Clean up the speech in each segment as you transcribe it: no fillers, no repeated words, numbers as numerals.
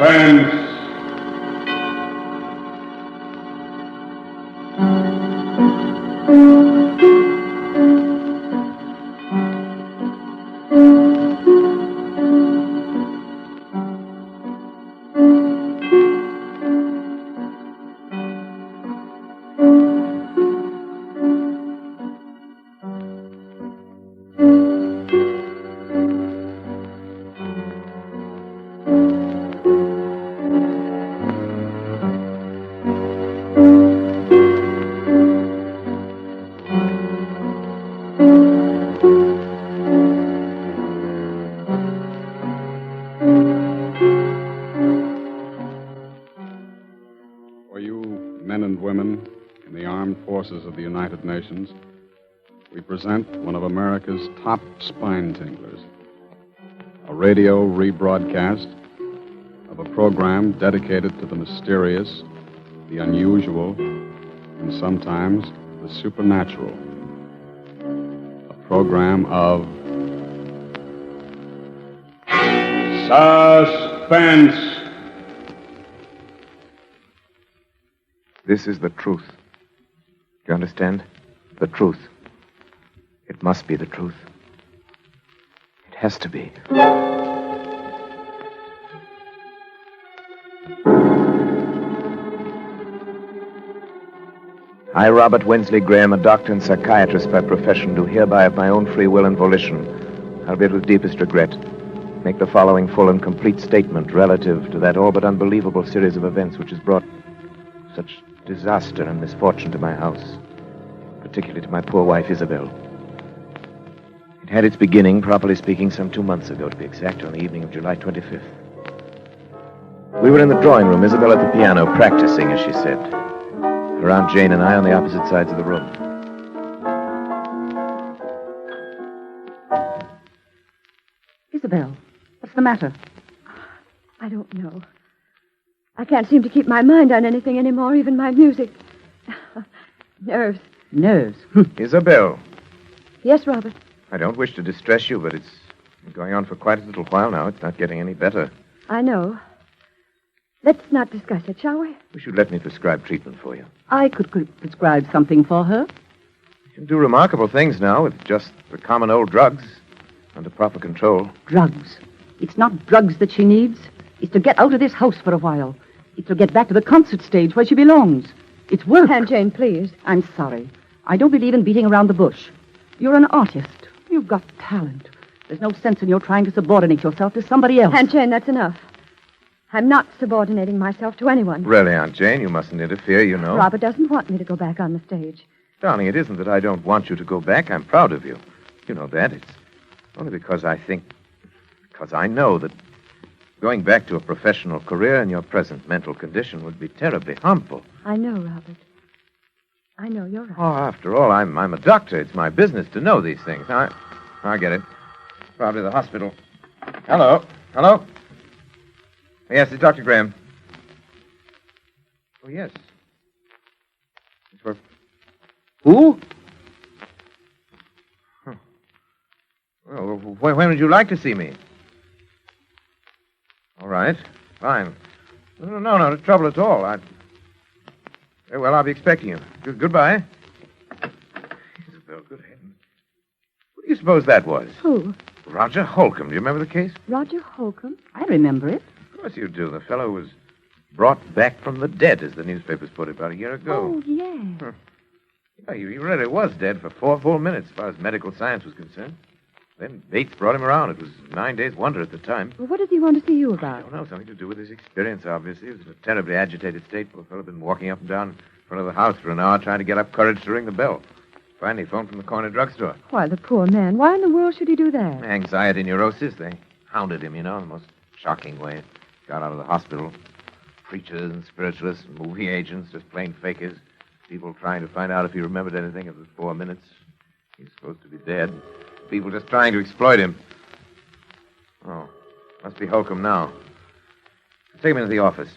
Suspense. For you men and women in the armed forces of the United Nations, we present one of America's top spine tinglers, a radio rebroadcast of a program dedicated to the mysterious, the unusual, and sometimes the supernatural. A program of Suspense. This is the truth. Do you understand? The truth. It must be the truth. It has to be. I, Robert Wensley Graham, a doctor and psychiatrist by profession, do hereby of my own free will and volition, albeit with deepest regret, make the following full and complete statement relative to that all but unbelievable series of events which has brought such disaster and misfortune to my house, particularly to my poor wife, Isabel. It had its beginning, properly speaking, some 2 months ago, to be exact, on the evening of July 25th. We were in the drawing room, Isabel at the piano, practicing, as she said. Her Aunt Jane and I on the opposite sides of the room. Isabel, what's the matter? I don't know. I can't seem to keep my mind on anything anymore, even my music. Nerves. Nerves. Isabel. Yes, Robert. I don't wish to distress you, but it's been going on for quite a little while now. It's not getting any better. I know. Let's not discuss it, shall we? You should let me prescribe treatment for you. I could prescribe something for her. You can do remarkable things now with just the common old drugs under proper control. Drugs. It's not drugs that she needs. It's to get out of this house for a while. It's to get back to the concert stage where she belongs. It's work. Aunt Jane, please. I'm sorry. I don't believe in beating around the bush. You're an artist. You've got talent. There's no sense in your trying to subordinate yourself to somebody else. Aunt Jane, that's enough. I'm not subordinating myself to anyone. Really, Aunt Jane, you mustn't interfere, you know. Robert doesn't want me to go back on the stage. Darling, it isn't that I don't want you to go back. I'm proud of you. You know that. It's only because I know that going back to a professional career in your present mental condition would be terribly harmful. I know, Robert. I know, you're right. Oh, after all, I'm a doctor. It's my business to know these things. I get it. Probably the hospital. Hello? Yes, it's Dr. Graham. Oh, yes. It's for... Who? Huh. Well, when would you like to see me? All right. Fine. No trouble at all. Very well, I'll be expecting you. Goodbye. Isabel, good heavens. What do you suppose that was? Who? Roger Holcomb. Do you remember the case? Roger Holcomb? I remember it. Of course you do. The fellow was brought back from the dead, as the newspapers put it, about a year ago. Oh, yes. Yeah, he really was dead for 4 full minutes, as far as medical science was concerned. Then Bates brought him around. It was 9 days' wonder at the time. Well, what does he want to see you I about? don't know. Something to do with his experience, obviously. He was in a terribly agitated state. Poor fellow had been walking up and down in front of the house for an hour trying to get up courage to ring the bell. Finally phoned from the corner drugstore. Why, the poor man. Why in the world should he do that? Anxiety neurosis. They hounded him, in the most shocking way. Got out of the hospital. Preachers and spiritualists and movie agents, just plain fakers. People trying to find out if he remembered anything of the 4 minutes. He's supposed to be dead. People just trying to exploit him. Oh, must be Holcomb now. Take him into the office.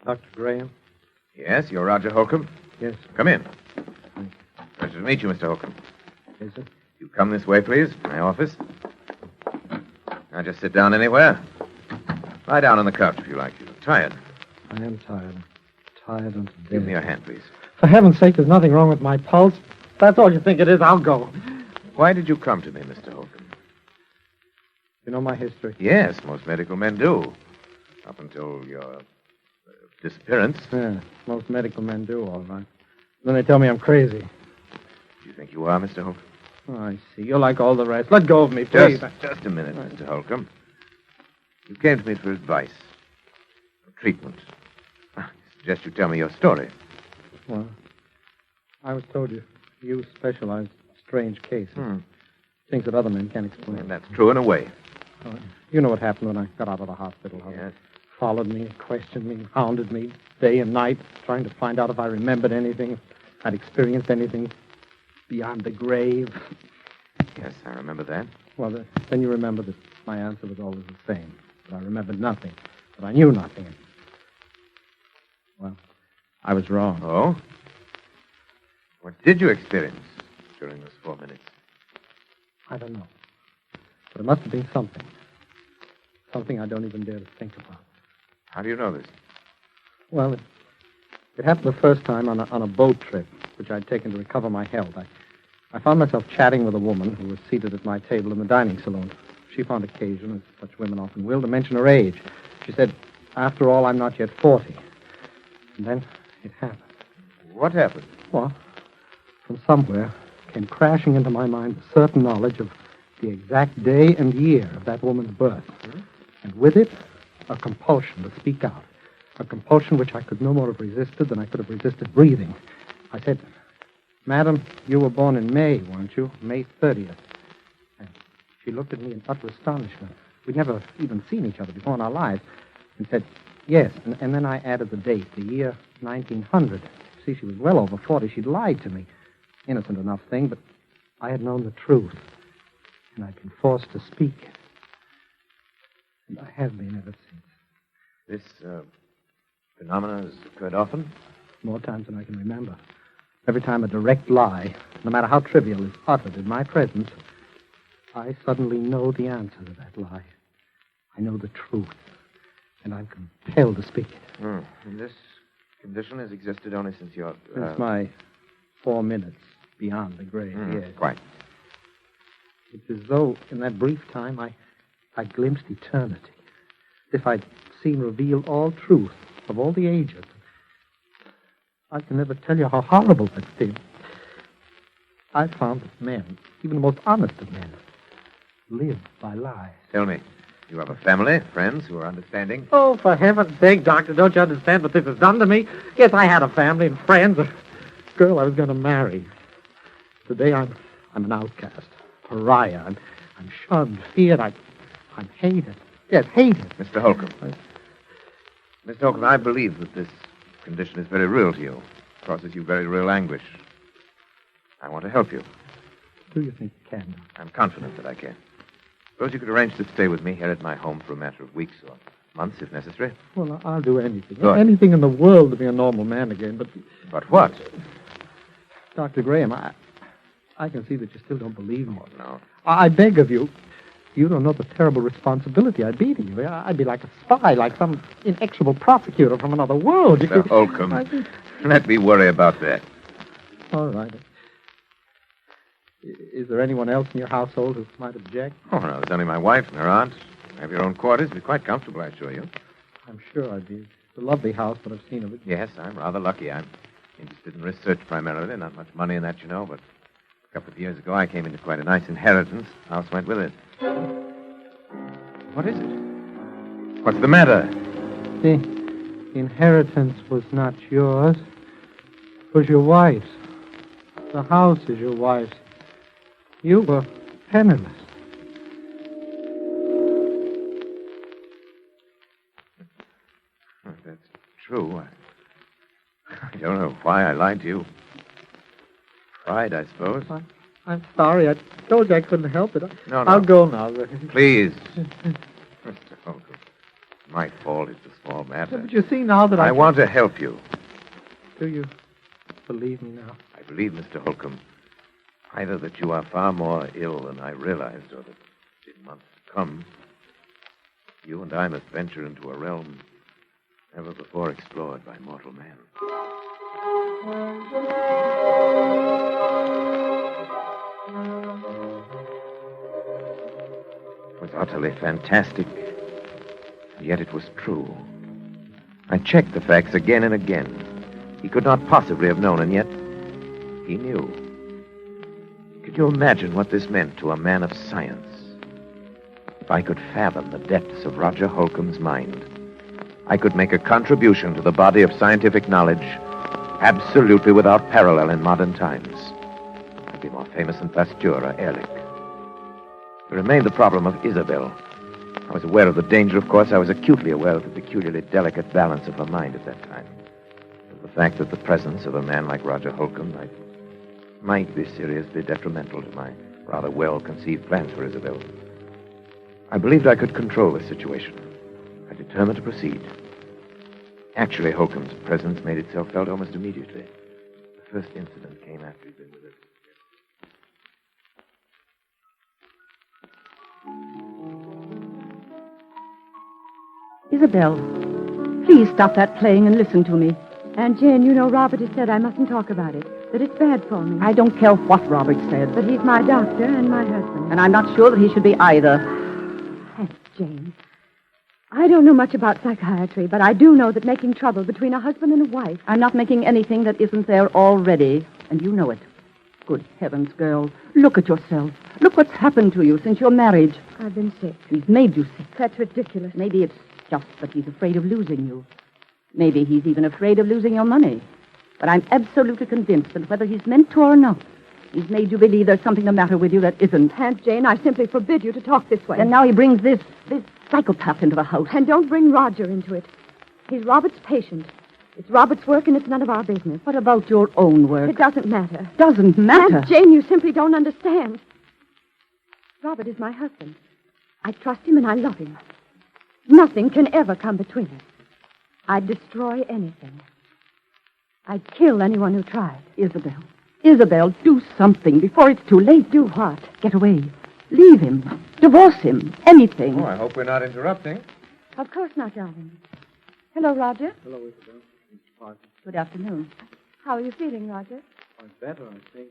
Dr. Graham? Yes, you're Roger Holcomb? Yes. Come in. Pleasure to meet you, Mr. Holcomb. Yes, sir. You come this way, please. My office. Now just sit down anywhere. Lie down on the couch if you like. You look tired. I am tired. Tired unto death. Give me your hand, please. For heaven's sake, there's nothing wrong with my pulse. If that's all you think it is, I'll go. Why did you come to me, Mr. Holcomb? You know my history? Yes, most medical men do. Up until your disappearance. Yeah, most medical men do, all right. Then they tell me I'm crazy. Do you think you are, Mr. Holcomb? Oh, I see. You're like all the rest. Let go of me, please. Just a minute, Mr. Holcomb. You came to me for advice. For treatment. I suggest you tell me your story. Well, I was told you specialize in strange cases. Things that other men can't explain. And that's true in a way. You know what happened when I got out of the hospital. How Yes. they followed me, questioned me, hounded me day and night, trying to find out if I remembered anything, if I'd experienced anything beyond the grave. Yes, I remember that. Well, then you remember that my answer was always the same. That I remembered nothing. That I knew nothing. Well, I was wrong. Oh? What did you experience during those 4 minutes? I don't know. But it must have been something. Something I don't even dare to think about. How do you know this? Well, it happened the first time on a boat trip, which I'd taken to recover my health. I found myself chatting with a woman who was seated at my table in the dining saloon. She found occasion, as such women often will, to mention her age. She said, after all, I'm not yet 40. And then it happened. What happened? Well, from somewhere came crashing into my mind the certain knowledge of the exact day and year of that woman's birth. And with it, a compulsion to speak out. A compulsion which I could no more have resisted than I could have resisted breathing. I said, Madam, you were born in May, weren't you? May 30th. And she looked at me in utter astonishment. We'd never even seen each other before in our lives. And said, yes. And then I added the date, the year 1900. See, she was well over 40. She'd lied to me. Innocent enough thing, but I had known the truth. And I'd been forced to speak. And I have been ever since. This phenomenon has occurred often? More times than I can remember. Every time a direct lie, no matter how trivial, is uttered in my presence, I suddenly know the answer to that lie. I know the truth. And I'm compelled to speak it. And this condition has existed only since your... Since my 4 minutes beyond the grave, yes. Quite. It's as though, in that brief time, I glimpsed eternity. As if I'd seen revealed all truth of all the ages. I can never tell you how horrible that seemed. I found that men, even the most honest of men, live by lies. Tell me, you have a family, friends who are understanding? Oh, for heaven's sake, Doctor, don't you understand what this has done to me? Yes, I had a family and friends, a girl I was going to marry. Today I'm an outcast, pariah. I'm shunned, feared. I'm hated. Yes, hated. Mr. Holcomb. Mr. Holcomb, I believe that this condition is very real to you. It causes you very real anguish. I want to help you. Do you think you can? I'm confident that I can. Suppose you could arrange to stay with me here at my home for a matter of weeks or months, if necessary. Well, I'll do anything. Good. Anything in the world to be a normal man again, but... But what? Dr. Graham, I can see that you still don't believe me. Oh, no. I beg of you. You don't know the terrible responsibility I'd be to you. I'd be like a spy, like some inexorable prosecutor from another world. Mr. Holcomb, let me worry about that. All right. Is there anyone else in your household who might object? Oh, no, there's only my wife and her aunt. Have your own quarters. Be quite comfortable, I assure you. I'm sure I'd be. It's a lovely house, but I've seen of it. Yes, I'm rather lucky. I'm interested in research primarily. Not much money in that, you know, but a couple of years ago I came into quite a nice inheritance. House went with it. What is it? What's the matter? The inheritance was not yours. It was your wife's. The house is your wife's. You were penniless. If that's true. I don't know why I lied to you. Pride, I suppose. I'm sorry. I told you I couldn't help it. No. I'll go now. Please. Mr. Holcomb, my fault. It's a small matter. But you see now that I want to help you. Do you believe me now? I believe, Mr. Holcomb. Either that you are far more ill than I realized, or that in months to come, you and I must venture into a realm never before explored by mortal man. It was utterly fantastic, and yet it was true. I checked the facts again and again. He could not possibly have known, and yet he knew. Could you imagine what this meant to a man of science? If I could fathom the depths of Roger Holcomb's mind, I could make a contribution to the body of scientific knowledge absolutely without parallel in modern times. I'd be more famous than Pasteur or Ehrlich. There remained the problem of Isabel. I was aware of the danger, of course. I was acutely aware of the peculiarly delicate balance of her mind at that time. The fact that the presence of a man like Roger Holcomb might be seriously detrimental to my rather well-conceived plans for Isabel. I believed I could control the situation. I determined to proceed. Actually, Holcomb's presence made itself felt almost immediately. The first incident came after he'd been with us. Isabel, please stop that playing and listen to me. Aunt Jane, you know Robert has said I mustn't talk about it, that it's bad for me. I don't care what Robert said. But he's my doctor and my husband. And I'm not sure that he should be either. Aunt Jane, I don't know much about psychiatry, but I do know that making trouble between a husband and a wife... I'm not making anything that isn't there already, and you know it. Good heavens, girl. Look at yourself. Look what's happened to you since your marriage. I've been sick. He's made you sick. That's ridiculous. Maybe it's just that he's afraid of losing you. Maybe he's even afraid of losing your money. But I'm absolutely convinced that whether he's meant to or not, he's made you believe there's something the matter with you that isn't. Aunt Jane, I simply forbid you to talk this way. And now he brings this psychopath into the house. And don't bring Roger into it. He's Robert's patient. It's Robert's work and it's none of our business. What about your own work? It doesn't matter. Doesn't matter? Aunt Jane, you simply don't understand. Robert is my husband. I trust him and I love him. Nothing can ever come between us. I'd destroy anything. I'd kill anyone who tried. Isabel, do something before it's too late. Do what? Get away. Leave him. Divorce him. Anything. Oh, I hope we're not interrupting. Of course not, darling. Hello, Roger. Hello, Isabel. Good afternoon. How are you feeling, Roger? I'm better, I think.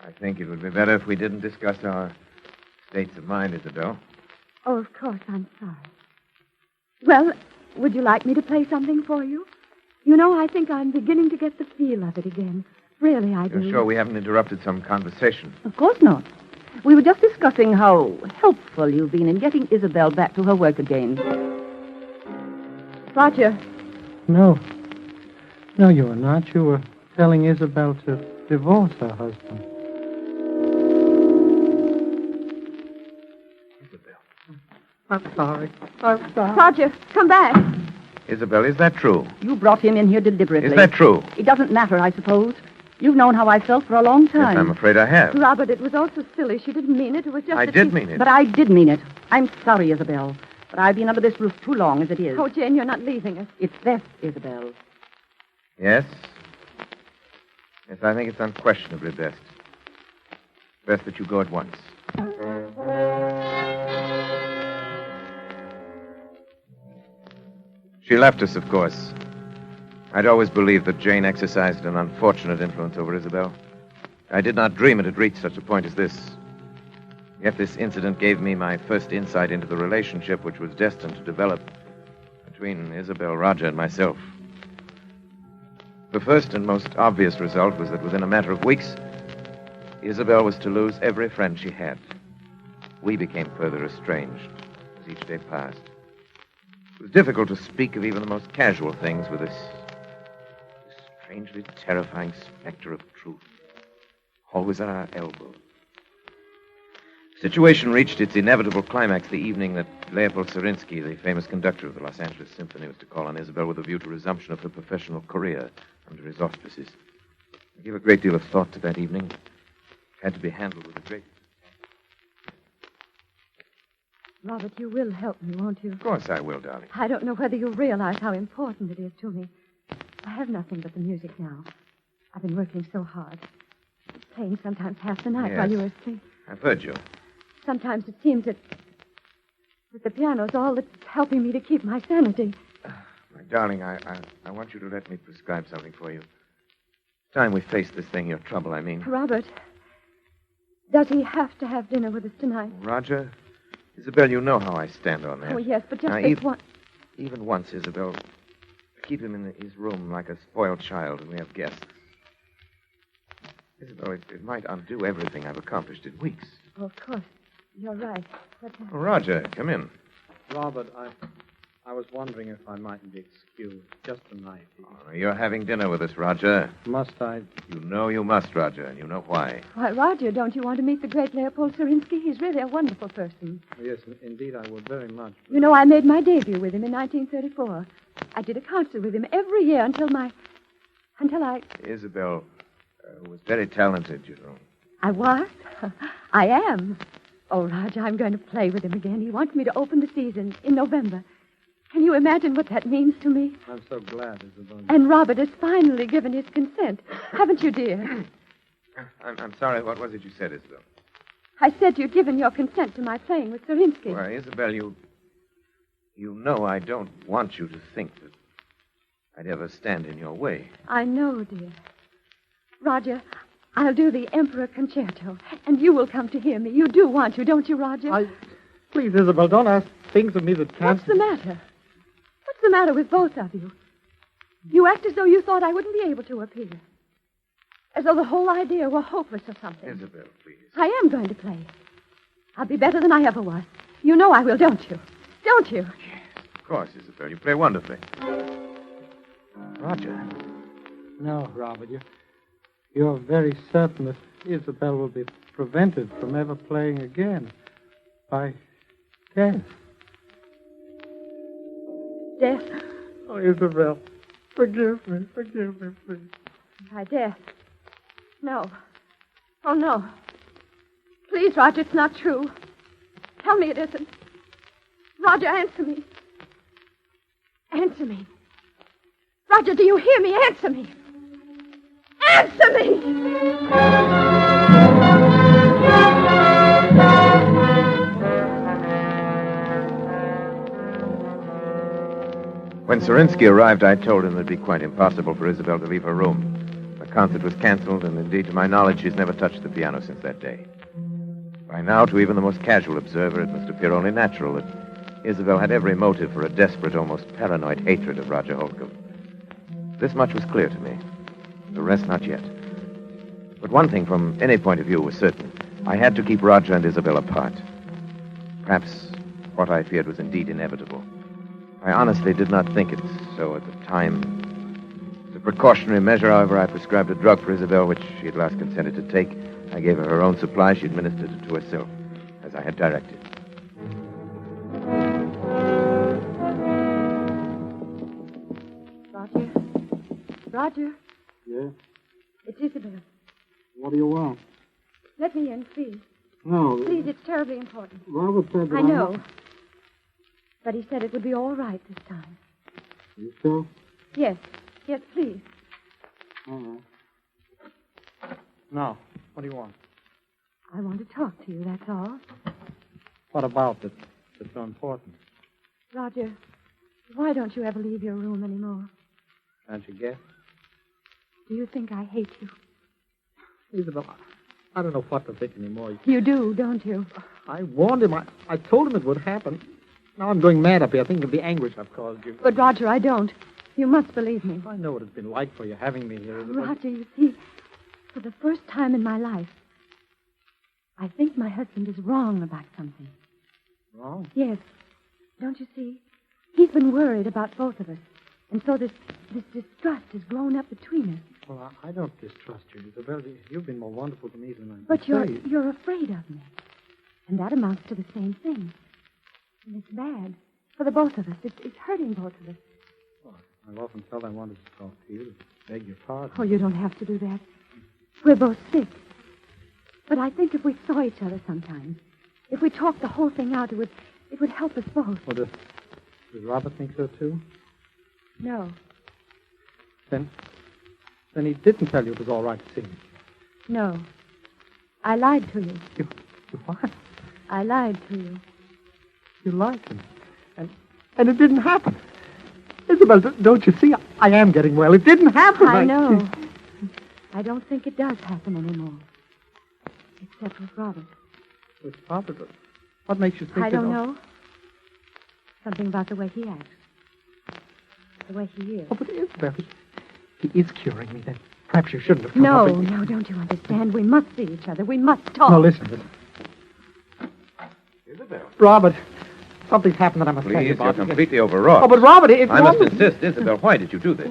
I think it would be better if we didn't discuss our states of mind, Isabel. Oh, of course, I'm sorry. Well, would you like me to play something for you? You know, I think I'm beginning to get the feel of it again. Really, I do. You're sure we haven't interrupted some conversation? Of course not. We were just discussing how helpful you've been in getting Isabel back to her work again. Roger. No. No, you were not. You were telling Isabel to divorce her husband. Isabel. I'm sorry. I'm sorry. Roger, come back. Isabel, is that true? You brought him in here deliberately. Is that true? It doesn't matter, I suppose. You've known how I felt for a long time. Yes, I'm afraid I have. Robert, it was all so silly. She didn't mean it. It was just I that did she... mean it. But I did mean it. I'm sorry, Isabel. But I've been under this roof too long as it is. Oh, Jane, you're not leaving us. It's best, Isabel. Yes? Yes, I think it's unquestionably best. Best that you go at once. She left us, of course. I'd always believed that Jane exercised an unfortunate influence over Isabel. I did not dream it had reached such a point as this. Yet this incident gave me my first insight into the relationship which was destined to develop between Isabel, Roger, and myself. The first and most obvious result was that within a matter of weeks, Isabel was to lose every friend she had. We became further estranged as each day passed. It was difficult to speak of even the most casual things with this strangely terrifying specter of truth always at our elbow. The situation reached its inevitable climax the evening that Leopold Serinsky, the famous conductor of the Los Angeles Symphony, was to call on Isabel with a view to resumption of her professional career under his auspices. I gave a great deal of thought to that evening. It had to be handled with a great... Robert, you will help me, won't you? Of course I will, darling. I don't know whether you realize how important it is to me. I have nothing but the music now. I've been working so hard. playing sometimes half the night Yes. while you were asleep. I've heard you. Sometimes it seems that the piano's all that's helping me to keep my sanity. My darling, I want you to let me prescribe something for you. It's time we face this thing, your trouble, I mean. Robert, does he have to have dinner with us tonight? Roger, Isabel, you know how I stand on that. Oh, yes, but just Now, this one. Even once, Isabel, keep him in his room like a spoiled child when we have guests. Isabel, it might undo everything I've accomplished in weeks. Oh, of course. You're right. But, Oh, Roger, come in. Robert, I was wondering if I mightn't be excused just tonight. Oh, you're having dinner with us, Roger. Must I? You know you must, Roger, and you know why. why, Roger, don't you want to meet the great Leopold Surinsky? He's really a wonderful person. Yes, indeed, I would very much. You know, I made my debut with him in 1934. I did a concert with him every year until I... Isabel was very talented, you know. I was? I am. Oh, Roger, I'm going to play with him again. He wants me to open the season in November. Can you imagine what that means to me? I'm so glad, Isabel. And Robert has finally given his consent. Haven't you, dear? I'm sorry, what was it you said, Isabel? I said you'd given your consent to my playing with Surinsky. Well, Isabel, you know I don't want you to think that I'd ever stand in your way. I know, dear. Roger, I'll do the Emperor Concerto, and you will come to hear me. You do want to, don't you, Roger? Please, Isabel, don't ask things of me that can't... What's the matter? What's the matter with both of you? You act as though you thought I wouldn't be able to appear. As though the whole idea were hopeless or something. Isabel, please. I am going to play. I'll be better than I ever was. You know I will, don't you? Don't you? Of course, Isabel. You play wonderfully. Roger. No, Robert, you're very certain that Isabel will be prevented from ever playing again by death. Death? Oh, Isabel, forgive me, please. By death? No. Oh, no. Please, Roger, it's not true. Tell me it isn't. Roger, answer me. Answer me. Roger, do you hear me? Answer me. Answer me! When Surinsky arrived, I told him it would be quite impossible for Isabel to leave her room. The concert was canceled, and indeed, to my knowledge, she's never touched the piano since that day. By now, to even the most casual observer, it must appear only natural that Isabel had every motive for a desperate, almost paranoid hatred of Roger Holcomb. This much was clear to me. The rest, not yet. But one thing, from any point of view, was certain. I had to keep Roger and Isabel apart. Perhaps what I feared was indeed inevitable. I honestly did not think it so at the time. As a precautionary measure, however, I prescribed a drug for Isabel, which she at last consented to take. I gave her her own supply. She administered it to herself, as I had directed. Roger? Roger? Yeah? It's Isabel. What do you want? Let me in, please. No. Please, it's terribly important. Robert said that I know. But he said it would be all right this time. You sure? Yes. Yes, please. All right. Now, what do you want? I want to talk to you, that's all. What about it that's so important? Roger, why don't you ever leave your room anymore? Can't you guess? Do you think I hate you? Isabel, I don't know what to think anymore. You do, don't you? I warned him. I told him it would happen. Now I'm going mad up here thinking of the anguish I've caused you. But, Roger, I don't. You must believe me. I know what it's been like for you having me here, Isabel. Roger, you see, for the first time in my life, I think my husband is wrong about something. Wrong? Yes. Don't you see? He's been worried about both of us. And so this distrust has grown up between us. Well, I don't distrust you, Isabel. You've been more wonderful to me than I But can say. you're afraid of me. And that amounts to the same thing. And it's bad. For the both of us. It's hurting both of us. Well, I've often felt I wanted to talk to you, to beg your pardon. Oh, you don't have to do that. We're both sick. But I think if we saw each other sometimes, if we talked the whole thing out, it would help us both. Well, does Robert think so, too? No. Then he didn't tell you it was all right to see me. No. I lied to you. You what? I lied to you. You lied to me. And it didn't happen. Isabel, don't you see? I am getting well. It didn't happen. I know. I don't think it does happen anymore. Except with Robert. With Robert? What makes you think I don't know. Something about the way he acts. The way he is. Oh, but Isabel, he is curing me then. Perhaps you shouldn't have come up with... No, don't you understand? We must see each other. We must talk. No, listen. Isabel. Robert, something's happened that I must tell you Please, you're about. completely overwrought. Oh, but Robert, if I must insist. Isabel, why did you do this?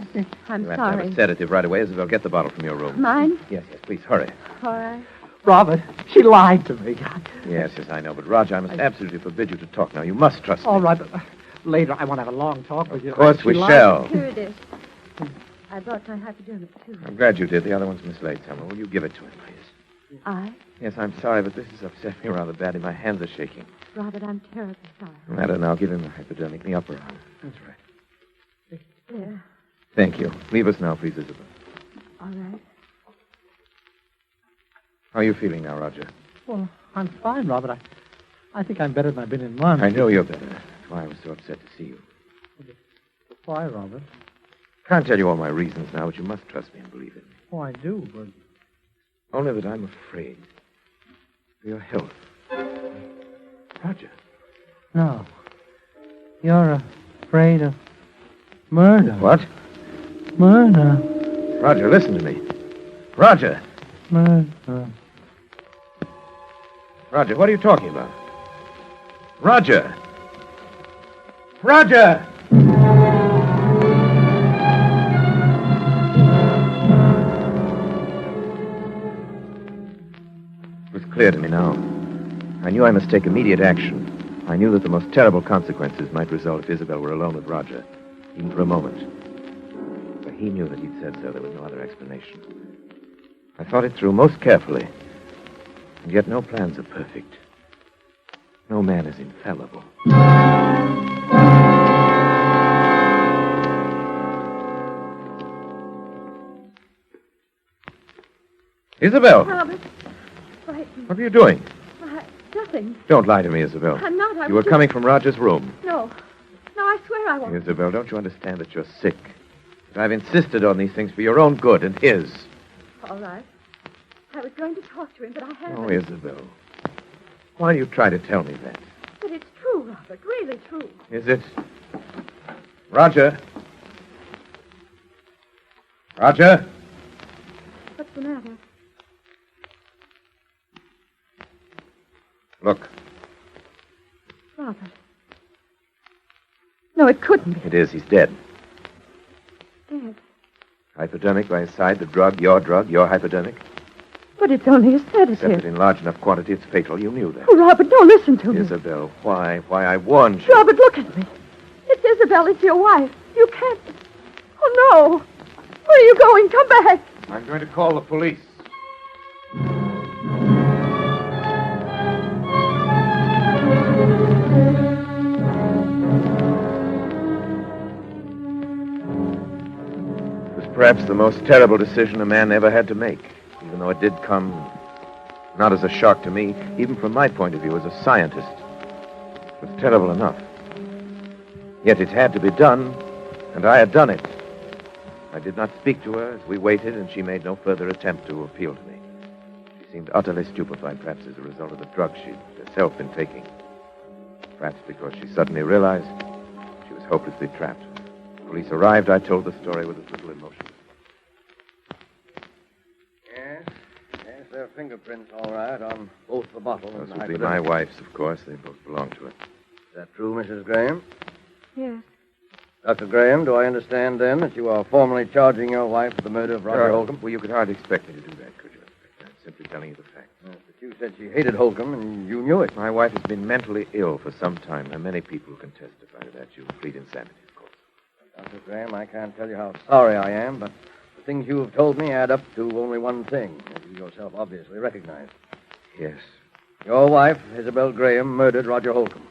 I'm You have to have sorry. a sedative right away. Isabel, get the bottle from your room. Mine? Yes, please, hurry. All right. Robert, she lied to me. Yes, I know. But, Roger, I must absolutely forbid you to talk now. You must trust me. All right, but later I want to have a long talk with you. Of course She we lied. shall. Here it is. I brought my hypodermic, too. I'm glad you did. The other one's mislaid somewhere. Will you give it to him, please? I? Yes, I'm sorry, but this has upset me rather badly. My hands are shaking. Robert, I'm terribly sorry. No matter now. Give him the hypodermic in the upper arm. That's right. There. Thank you. Leave us now, please, Isabel. All right. How are you feeling now, Roger? Well, I'm fine, Robert. I think I'm better than I've been in months. I know you're better. That's why I was so upset to see you. Why, Robert? Can't tell you all my reasons now, but you must trust me and believe in me. Oh, I do, but... Only that I'm afraid for your health. Roger. No. You're afraid of murder. What? Murder. Roger, listen to me. Roger! Murder. Roger, what are you talking about? Roger! Roger! It was clear to me now. I knew I must take immediate action. I knew that the most terrible consequences might result if Isabel were alone with Roger, even for a moment. But he knew that he'd said so. There was no other explanation. I thought it through most carefully. And yet no plans are perfect. No man is infallible. Isabel! Robert, frightened. What are you doing? Nothing. Don't lie to me, Isabel. I'm not. You were coming from Roger's room. No. No, I swear I won't. Isabel, don't you understand that you're sick? That I've insisted on these things for your own good and his. All right. I was going to talk to him, but I haven't. Oh, Isabel. Why do you try to tell me that? But it's true, Robert. Really true. Is it? Roger? Roger? What's the matter? Look, Robert. No, it couldn't be. it is. He's dead. Dead. Hypodermic by his side, the drug, your hypodermic. But it's only a Except that sedative. in large enough quantity, it's fatal. You knew that. Oh, Robert, don't listen to me. Isabel, why? Why, I warned you. Robert, look at me. It's Isabel. It's your wife. You can't... Oh, no. Where are you going? Come back. I'm going to call the police. It was perhaps the most terrible decision a man ever had to make, even though it did come not as a shock to me, even from my point of view as a scientist. It was terrible enough. Yet it had to be done, and I had done it. I did not speak to her as we waited, and she made no further attempt to appeal to me. She seemed utterly stupefied, perhaps as a result of the drug she'd herself been taking. Perhaps because she suddenly realized she was hopelessly trapped. Police arrived. I told the story with as little emotion. Yes, there are fingerprints, all right, on both the bottle and Those the would be hypodermic. my wife's, of course. They both belong to her. Is that true, Mrs. Graham? Yes. Dr. Graham, do I understand, then, that you are formally charging your wife with the murder of Roger Holcomb? Well, you could hardly expect me to do that, could you? I'm simply telling you the facts. Yes, but you said she hated Holcomb, and you knew it. My wife has been mentally ill for some time. There are many people who can testify to that. You plead insanity, of course. Dr. Graham, I can't tell you how sorry I am, but the things you have told me add up to only one thing, as you yourself obviously recognize. Yes. Your wife, Isabel Graham, murdered Roger Holcomb.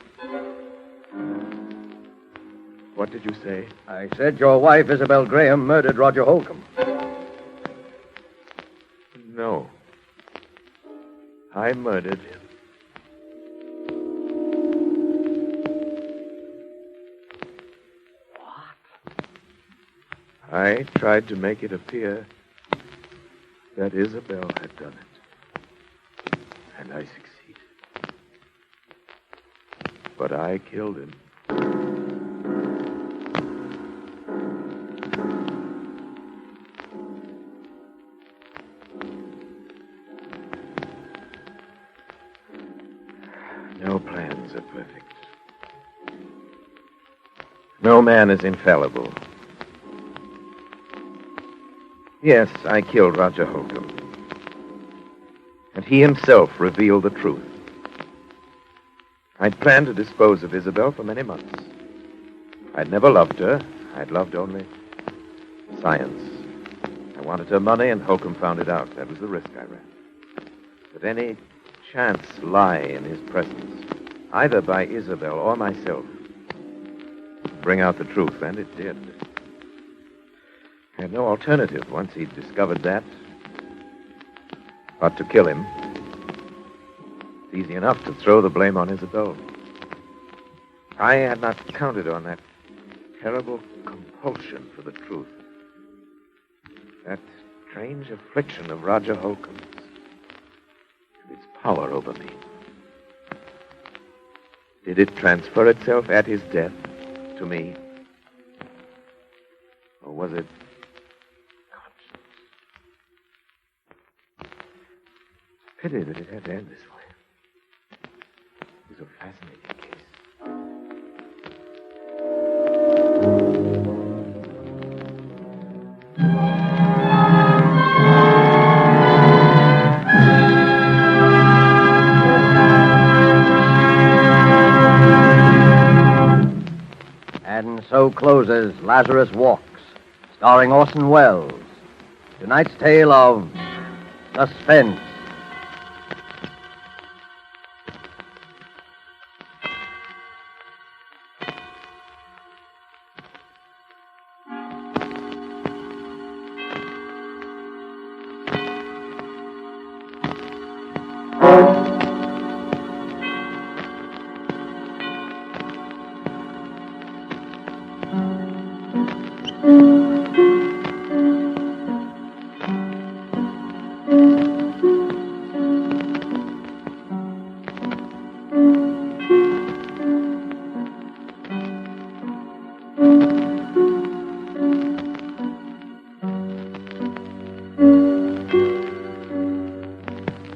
What did you say? I said your wife, Isabel Graham, murdered Roger Holcomb. No. I murdered him. What? I tried to make it appear that Isabel had done it. And I succeeded. But I killed him. No plans are perfect. No man is infallible. Yes, I killed Roger Holcomb. And he himself revealed the truth. I'd planned to dispose of Isabel for many months. I'd never loved her. I'd loved only science. I wanted her money, and Holcomb found it out. That was the risk I ran. But any chance lie in his presence, either by Isabel or myself, would bring out the truth, and it did. I had no alternative once he'd discovered that but to kill him. It's easy enough to throw the blame on Isabel. I had not counted on that terrible compulsion for the truth. That strange affliction of Roger Holcomb's. Its power over me. Did it transfer itself at his death to me? Or was it conscience? Pity that it had to end this way. It was a fascinating case. And so closes Lazarus Walks, starring Orson Welles. Tonight's tale of suspense.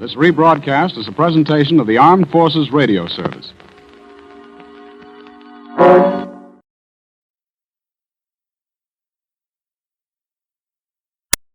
This rebroadcast is a presentation of the Armed Forces Radio Service.